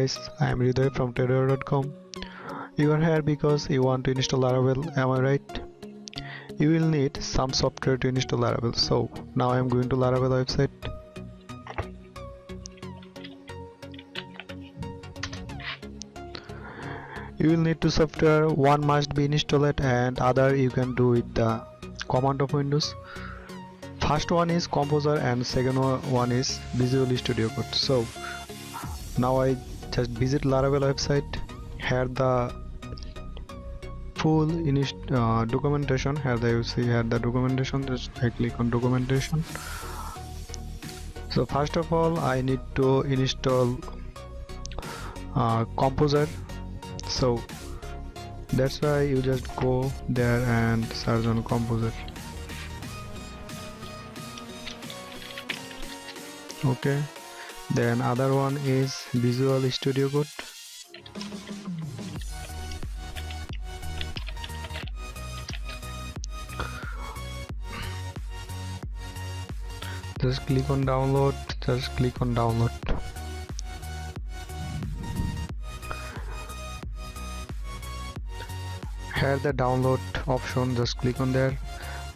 guys, I am Hriday from trader.com. You are here because you want to install Laravel, am I right? You will need some software to install Laravel. So now I am going to Laravel website. You will need two software, one must be installed and other you can do with the command of Windows. First one is Composer and second one is Visual Studio Code. So now I just visit Laravel website. Here the full documentation. Here you see here the documentation. Just I click on documentation. So first of all I need to install Composer. So that's why you just go there and search on Composer. Okay, then other one is Visual Studio Code. Just click on download. Here the download option, just click on there.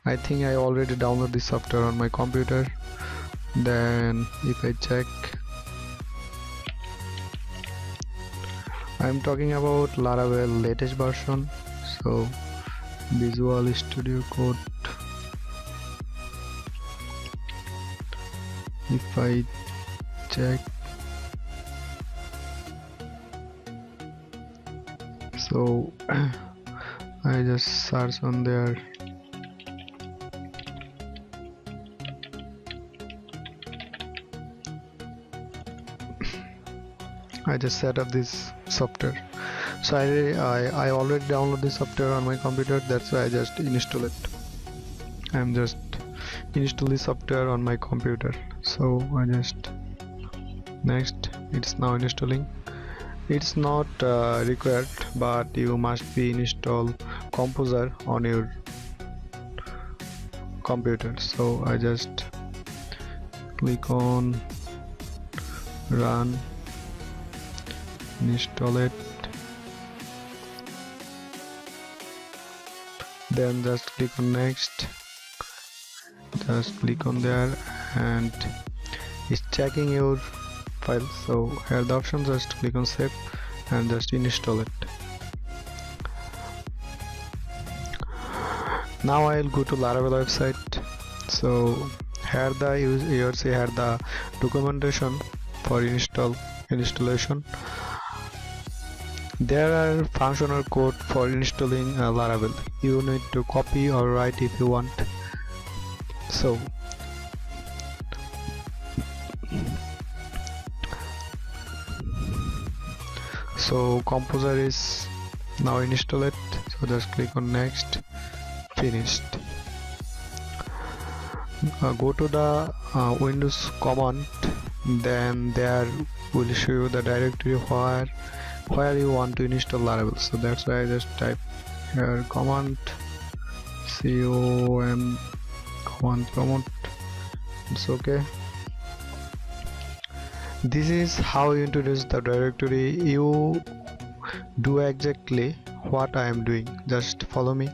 I think I already downloaded this software on my computer. Then if I check, I'm talking about Laravel latest version. So Visual Studio Code, if I check, so I just search on there. I just set up this software. So I already downloaded this software on my computer. That's why I just install it. I'm just install this software on my computer. So I just next. It's now installing. It's not required, but you must be install Composer on your computer. So I just click on run. Install it, then just click on next, just click on there and it's checking your file. So here the option, just click on save and just install it. Now I'll go to Laravel website. So here you see here the documentation for installation. There are functional code for installing Laravel. You need to copy or write if you want. So Composer is now installed. So just click on next, finished. Go to the Windows command, then there will show you the directory where you want to install Laravel. So that's why I just type here command command promote. It's okay. This is how you introduce the directory. You do exactly what I am doing. Just follow me.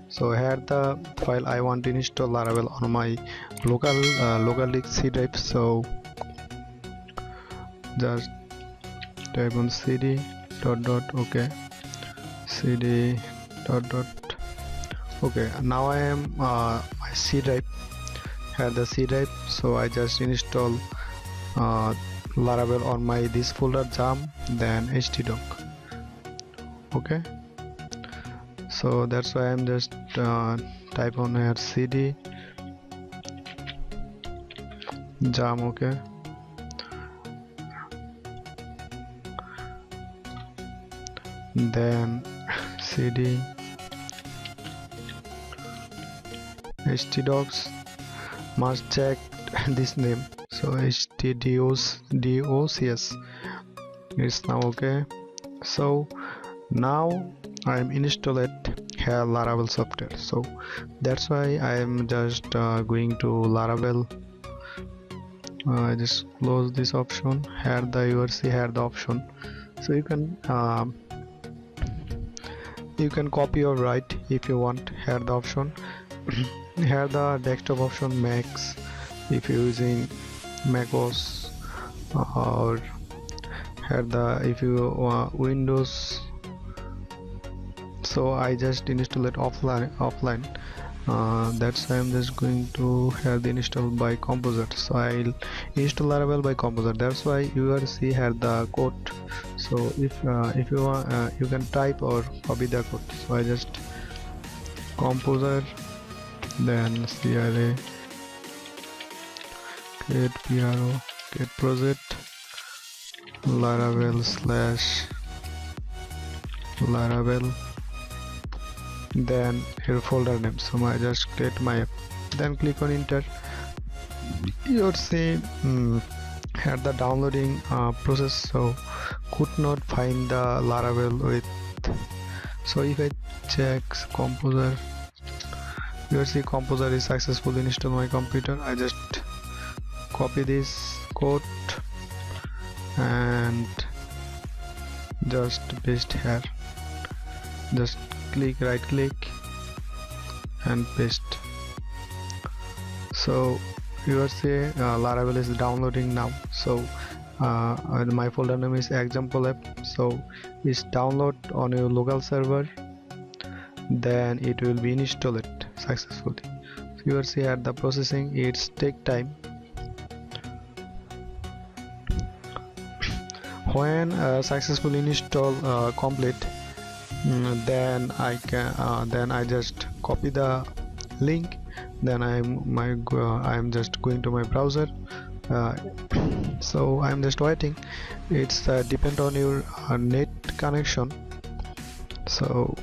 So here the file I want to install Laravel on my local disk C drive. So just type on cd okay, cd okay. Now I am my C drive, here the C drive. So I just install Laravel on my this folder jam, then htdoc. Okay, so that's why I'm just type on here cd jam. Okay, then cd htdocs, must check this name. So htdocs is now okay. So now I am installed here Laravel software. So that's why I am just going to Laravel. I just close this option. Here the URC, here the option. So you can copy or write if you want. Here the option here the desktop option Macs if you're using macOS, or here the if you Windows. So I just install it offline. That's why I'm just going to have the install by Composer. So I'll install Laravel by Composer. That's why you will see here the code. So if you want, you can type or copy the code. So I just Composer, then CRA create PRO create project Laravel /Laravel, then here folder name. So I just create my app, then click on enter. You'll see here the downloading process. So could not find the Laravel with. So if I check Composer, you'll see Composer is successfully installed on my computer. I just copy this code and just paste here. Just right click and paste. So you will see Laravel is downloading now. So my folder name is example app. So it's download on your local server, then it will be installed successfully. So you will see at the processing, it's take time. When successfully install complete, then I just copy the link, then I'm just going to my browser. So I'm just waiting. It's depend on your net connection. So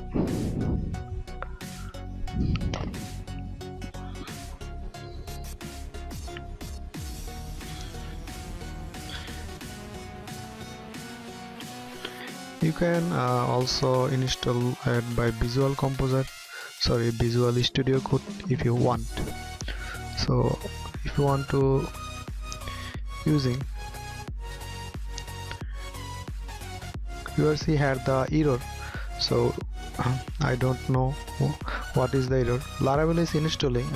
you can also install it by Visual Studio Code if you want. So if you want to using, you will see here the error. So I don't know what is the error. Laravel is installing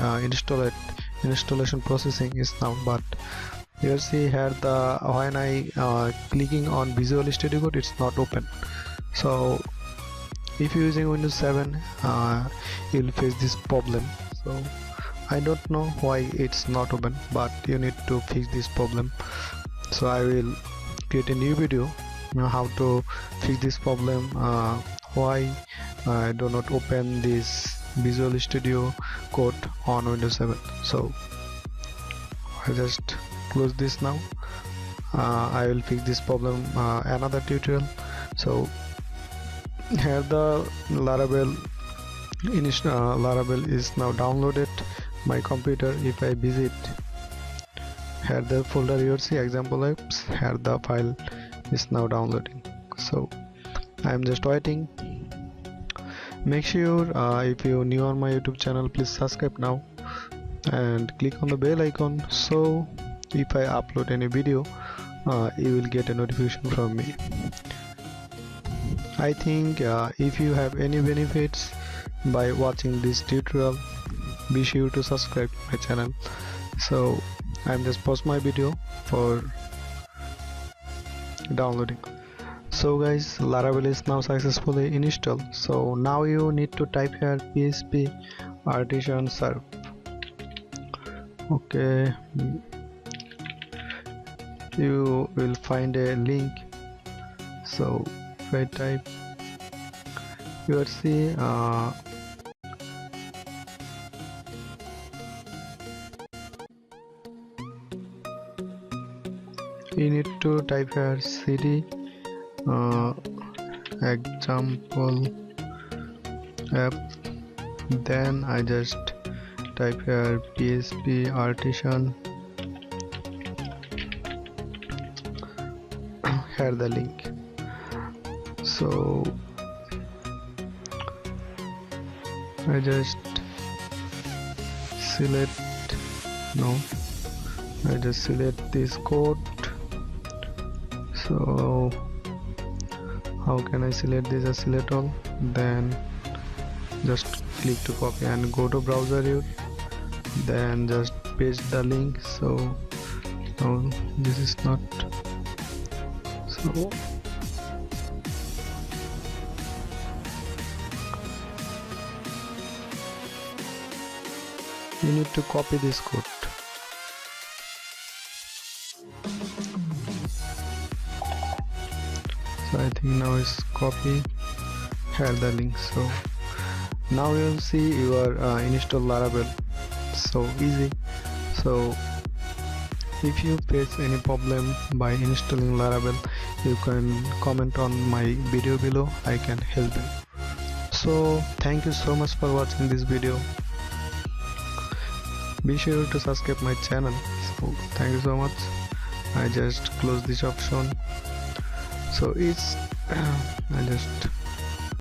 installation processing is now, but you will see here the when I clicking on Visual Studio Code, it's not open. So if you're using Windows 7, you'll face this problem. So I don't know why it's not open, but you need to fix this problem. So I will create a new video how to fix this problem, why I do not open this Visual Studio Code on Windows 7. So I just close this now. I will fix this problem another tutorial. So here the Laravel is now downloaded my computer. If I visit here the folder, you will see example apps. Here the file is now downloading. So I am just waiting. Make sure if you're new on my YouTube channel, please subscribe now and click on the bell icon, so if I upload any video, you will get a notification from me. I think if you have any benefits by watching this tutorial, be sure to subscribe my channel. So I'm just pause my video for downloading. So guys, Laravel is now successfully installed. So now you need to type here PHP artisan serve. Okay, you will find a link. So if I type, you will see you need to type here cd example app, then I just type here PHP artisan, here the link. So I just select I just select this code. So How can I select this as select all? Then just click to copy and go to browser here, then just paste the link. So no, this is not, so you need to copy this code. So I think now is copy, here the link. So now you will see your install Laravel, so easy. So if you face any problem by installing Laravel, you can comment on my video below, I can help you. So thank you so much for watching this video. Be sure to subscribe my channel. So thank you so much. I just close this option. So it's I just